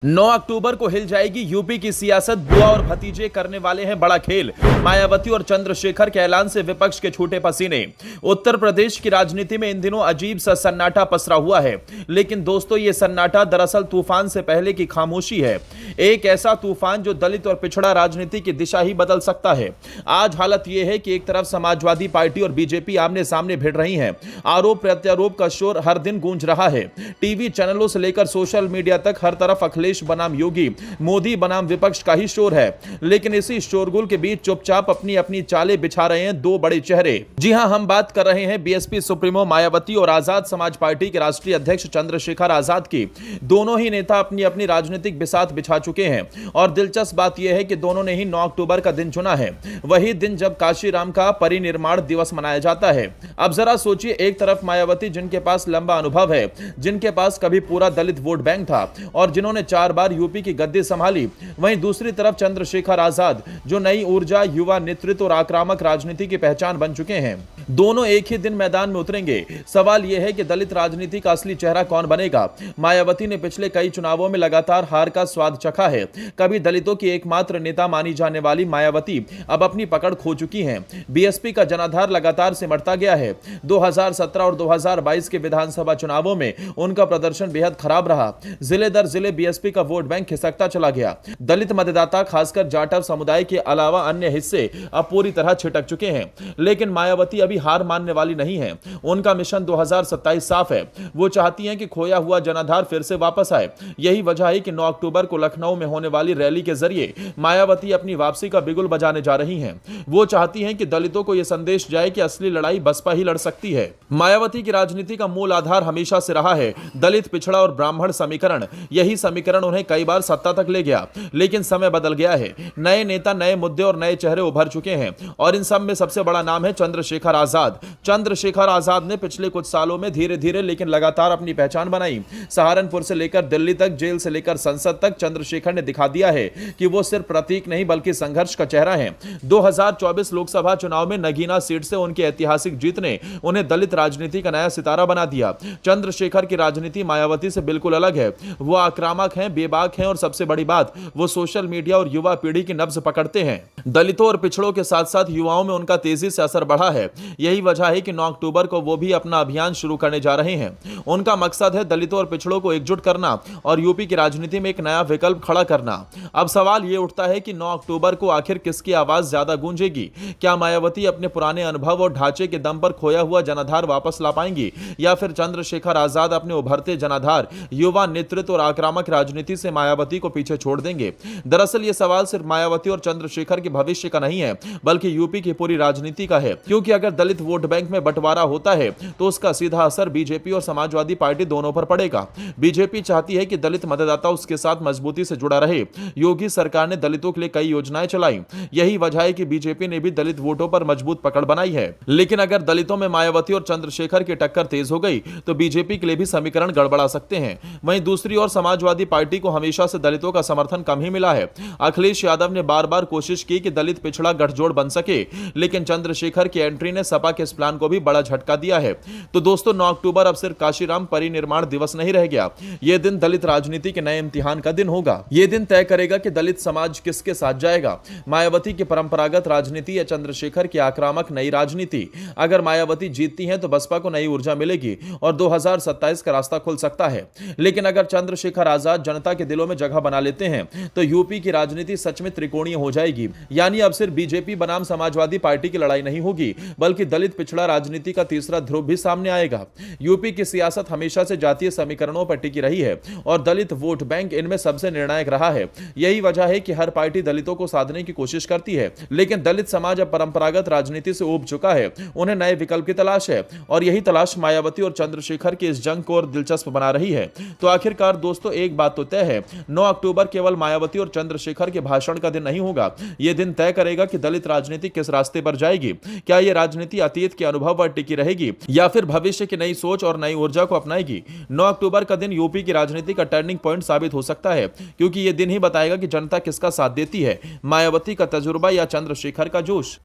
9 अक्टूबर को हिल जाएगी यूपी की सियासत। बुआ और भतीजे करने वाले हैं बड़ा खेल। मायावती और चंद्रशेखर के ऐलान से विपक्ष के छूटे पसीने। उत्तर प्रदेश की राजनीति में इन दिनों अजीब सा सन्नाटा पसरा हुआ है, लेकिन दोस्तों ये सन्नाटा दरअसल तूफान से पहले की खामोशी है। एक ऐसा तूफान जो दलित और पिछड़ा राजनीति की दिशा ही बदल सकता है। आज हालत यह है कि एक तरफ समाजवादी पार्टी और बीजेपी आमने सामने भिड़ रही हैं। आरोप प्रत्यारोप का शोर हर दिन गूंज रहा है। टीवी चैनलों से लेकर सोशल मीडिया तक हर तरफ अखिलेश बनाम योगी, मोदी बनाम विपक्ष का ही शोर है। लेकिन इसी शोरगुल के बीच चुपचाप अपनी अपनी चालें बिछा रहे हैं दो बड़े चेहरे। जी हां, हम बात कर रहे हैं बीएसपी सुप्रीमो मायावती और आजाद समाज पार्टी के राष्ट्रीय अध्यक्ष चंद्रशेखर आजाद की। दोनों ही नेता अपनी अपनी राजनीतिक बिसात बिछा चुके हैं और दिलचस्प बात यह है कि दोनों ने ही 9 अक्टूबर का दिन चुना है, वही दिन जब काशीराम का परिनिर्माण दिवस मनाया जाता है। अब जरा सोचिए, एक तरफ मायावती जिनके पास लंबा अनुभव है, जिनके पास कभी पूरा दलित वोट बैंक था और जिन्होंने 4 बार यूपी की गद्दी संभाली, वहीं दूसरी तरफ चंद्रशेखर आजाद जो नई ऊर्जा, युवा नेतृत्व और आक्रामक राजनीति की पहचान बन चुके हैं। दोनों एक ही दिन मैदान में उतरेंगे। सवाल यह है कि दलित राजनीति का असली चेहरा कौन बनेगा। मायावती ने पिछले कई चुनावों में लगातार हार का स्वाद चखा है। कभी दलितों की एकमात्र नेता मानी जाने वाली मायावती अब अपनी पकड़ खो चुकी हैं। बीएसपी का जनाधार लगातार सिमटता गया है। 2017 और 2022 के विधानसभा चुनावों में उनका प्रदर्शन बेहद खराब रहा। जिले दर जिले बीएसपी का वोट बैंक खिसकता चला गया। दलित मतदाता, खासकर जाटव समुदाय के अलावा अन्य हिस्से अब पूरी तरह छिटक चुके हैं। लेकिन मायावती अभी हार मानने वाली नहीं है। उनका मिशन 2027 साफ है। वो चाहती हैं कि खोया हुआ जनाधार फिर से वापस आए। यही वजह है कि 9 अक्टूबर को लखनऊ में होने वाली रैली के जरिए मायावती अपनी वापसी का बिगुल बजाने जा रही हैं। वो चाहती हैं कि दलितों को यह संदेश जाए कि असली लड़ाई बसपा ही लड़ सकती है। मायावती की राजनीति का मूल आधार हमेशा से रहा है दलित, पिछड़ा और ब्राह्मण समीकरण। यही समीकरण उन्हें कई बार सत्ता तक ले गया, लेकिन समय बदल गया है। नए नेता, नए मुद्दे और नए चेहरे उभर चुके हैं और इन सब में सबसे बड़ा नाम है चंद्रशेखर आजाद। चंद्रशेखर आजाद ने पिछले कुछ सालों में धीरे धीरे लेकिन लगातार अपनी पहचान बनाई। सहारनपुर से लेकर दिल्ली तक, जेल से लेकर संसद तक चंद्रशेखर ने दिखा दिया है कि वो सिर्फ प्रतीक नहीं बल्कि संघर्ष का चेहरा है। 2024 लोकसभा चुनाव में नगीना सीट से उनकी ऐतिहासिक जीत ने उन्हें दलित राजनीति का नया सितारा बना दिया। चंद्रशेखर की राजनीति मायावती से बिल्कुल अलग है। वो आक्रामक हैं, बेबाक हैं और सबसे बड़ी बात, वो सोशल मीडिया और युवा पीढ़ी की नब्ज पकड़ते हैं। दलितों और पिछड़ों के साथ साथ युवाओं में उनका तेजी से असर बढ़ा है। यही वजह है कि 9 अक्टूबर को वो भी अपना अभियान शुरू करने जा रहे हैं। उनका मकसद है दलितों और पिछड़ों को एकजुट करना और यूपी की राजनीति में एक नया विकल्प खड़ा करना। अब सवाल यह उठता है कि 9 अक्टूबर को आखिर किसकी आवाज ज्यादा गूंजेगी। क्या मायावती अपने पुराने अनुभव और ढांचे के दम पर खोया हुआ जनाधार वापस ला पाएंगी, या फिर चंद्रशेखर आजाद अपने उभरते जनाधार, युवा नेतृत्व और आक्रामक राजनीति से मायावती को पीछे छोड़ देंगे। दरअसल यह सवाल सिर्फ मायावती और चंद्रशेखर के भविष्य का नहीं है, बल्कि यूपी की पूरी राजनीति का है। क्योंकि अगर दलित वोट बैंक में बंटवारा होता है तो उसका सीधा असर बीजेपी और समाजवादी पार्टी दोनों पर पड़ेगा। बीजेपी चाहती है कि दलित मतदाता उसके साथ मजबूती से जुड़ा रहे। योगी सरकार ने दलितों के लिए कई योजनाएं चलाई। यही वजह है कि बीजेपी ने भी दलित वोटों पर मजबूत पकड़ बनाई है। लेकिन अगर दलितों में मायावती और चंद्रशेखर की टक्कर तेज हो गई तो बीजेपी के लिए भी समीकरण गड़बड़ा सकते हैं। वहीं दूसरी ओर समाजवादी पार्टी को हमेशा से दलितों का समर्थन कम ही मिला है। अखिलेश यादव ने बार बार कोशिश की कि दलित पिछड़ा गठजोड़ बन सके, लेकिन चंद्रशेखर की एंट्री ने सपा के इस प्लान को भी बड़ा झटका दिया है। तो दोस्तों, 9 अक्टूबर अब सिर्फ काशीराम परिनिर्माण दिवस नहीं रह गया। यह दिन दलित राजनीति के नए इम्तिहान का दिन होगा। यह दिन तय करेगा कि दलित समाज किसके साथ जाएगा, मायावती की परंपरागत राजनीति या चंद्रशेखर की आक्रामक नई राजनीति। अगर मायावती जीतती हैं तो बसपा को नई ऊर्जा मिलेगी और 2027 का रास्ता खुल सकता है। लेकिन अगर चंद्रशेखर आजाद जनता के दिलों में जगह बना लेते हैं तो यूपी की राजनीति सच में त्रिकोणीय हो जाएगी। यानी अब सिर्फ बीजेपी बनाम समाजवादी पार्टी की लड़ाई नहीं होगी, बल्कि दलित पिछड़ा राजनीति का तीसरा ध्रुव भी सामने आएगा। यूपी की सियासत हमेशा से जातीय समीकरणों पर टिकी रही है और दलित वोट बैंक इनमें सबसे निर्णायक रहा है। यही वजह है कि हर पार्टी दलितों को साधने की कोशिश करती है, लेकिन दलित समाज अब परंपरागत राजनीति से ऊब चुका है। उन्हें नए विकल्प की तलाश है और यही तलाश मायावती और चंद्रशेखर की इस जंग को और दिलचस्प बना रही है। तो आखिरकार दोस्तों, एक बात तो तय है, 9 अक्टूबर केवल मायावती और चंद्रशेखर के भाषण का दिन नहीं होगा। यह दिन तय करेगा कि दलित राजनीति किस रास्ते पर जाएगी। क्या यह राजनीति अतीत के अनुभव पर टिकी रहेगी या फिर भविष्य की नई सोच और नई ऊर्जा को अपनाएगी। 9 अक्टूबर का दिन यूपी की राजनीति का टर्निंग पॉइंट साबित हो सकता है, क्योंकि यह दिन ही बताएगा कि जनता किसका साथ देती है, मायावती का तजुर्बा या चंद्रशेखर का जोश।